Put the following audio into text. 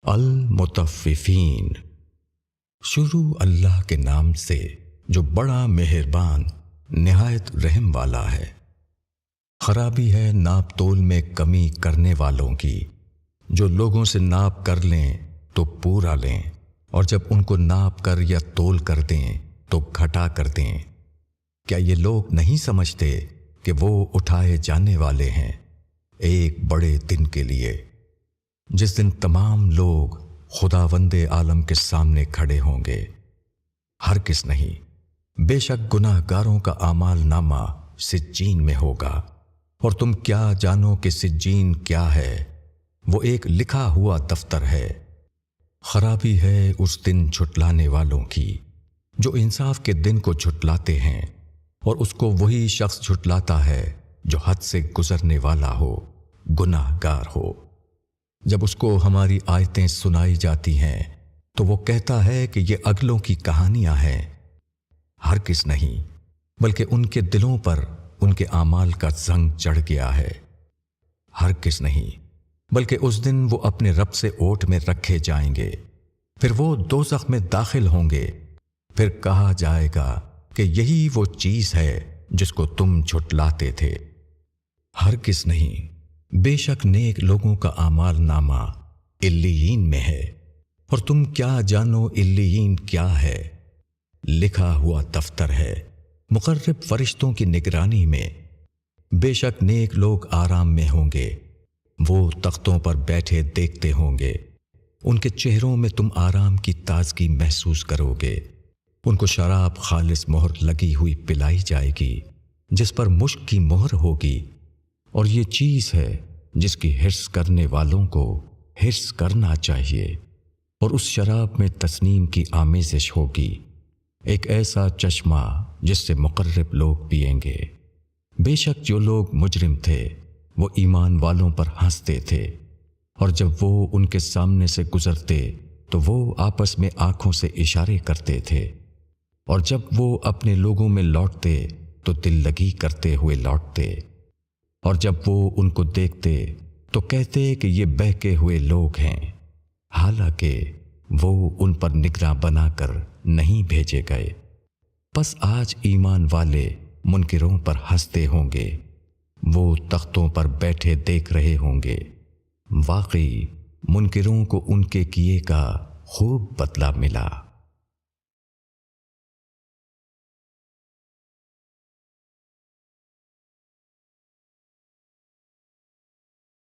المطففین۔ شروع اللہ کے نام سے جو بڑا مہربان نہایت رحم والا ہے۔ خرابی ہے ناپ تول میں کمی کرنے والوں کی، جو لوگوں سے ناپ کر لیں تو پورا لیں، اور جب ان کو ناپ کر یا تول کر دیں تو گھٹا کر دیں۔ کیا یہ لوگ نہیں سمجھتے کہ وہ اٹھائے جانے والے ہیں ایک بڑے دن کے لیے، جس دن تمام لوگ خداوند عالم کے سامنے کھڑے ہوں گے؟ ہرگز نہیں، بے شک گناہ گاروں کا اعمال نامہ سجین میں ہوگا، اور تم کیا جانو کہ سجین کیا ہے؟ وہ ایک لکھا ہوا دفتر ہے۔ خرابی ہے اس دن جھٹلانے والوں کی، جو انصاف کے دن کو جھٹلاتے ہیں، اور اس کو وہی شخص جھٹلاتا ہے جو حد سے گزرنے والا ہو، گناہ گار ہو۔ جب اس کو ہماری آیتیں سنائی جاتی ہیں تو وہ کہتا ہے کہ یہ اگلوں کی کہانیاں ہیں۔ ہرگز نہیں، بلکہ ان کے دلوں پر ان کے اعمال کا زنگ چڑھ گیا ہے۔ ہرگز نہیں، بلکہ اس دن وہ اپنے رب سے اوٹ میں رکھے جائیں گے، پھر وہ دوزخ میں داخل ہوں گے، پھر کہا جائے گا کہ یہی وہ چیز ہے جس کو تم جھٹلاتے تھے۔ ہرگز نہیں، بے شک نیک لوگوں کا اعمال نامہ علیین میں ہے، اور تم کیا جانو علیین کیا ہے؟ لکھا ہوا دفتر ہے، مقرب فرشتوں کی نگرانی میں۔ بے شک نیک لوگ آرام میں ہوں گے، وہ تختوں پر بیٹھے دیکھتے ہوں گے، ان کے چہروں میں تم آرام کی تازگی محسوس کرو گے۔ ان کو شراب خالص مہر لگی ہوئی پلائی جائے گی، جس پر مشک کی مہر ہوگی، اور یہ چیز ہے جس کی حرص کرنے والوں کو حرص کرنا چاہیے۔ اور اس شراب میں تسنیم کی آمیزش ہوگی، ایک ایسا چشمہ جس سے مقرب لوگ پئیں گے۔ بے شک جو لوگ مجرم تھے وہ ایمان والوں پر ہنستے تھے، اور جب وہ ان کے سامنے سے گزرتے تو وہ آپس میں آنکھوں سے اشارے کرتے تھے، اور جب وہ اپنے لوگوں میں لوٹتے تو دل لگی کرتے ہوئے لوٹتے، اور جب وہ ان کو دیکھتے تو کہتے کہ یہ بہکے ہوئے لوگ ہیں، حالانکہ وہ ان پر نگراں بنا کر نہیں بھیجے گئے۔ پس آج ایمان والے منکروں پر ہنستے ہوں گے، وہ تختوں پر بیٹھے دیکھ رہے ہوں گے۔ واقعی منکروں کو ان کے کیے کا خوب بدلہ ملا۔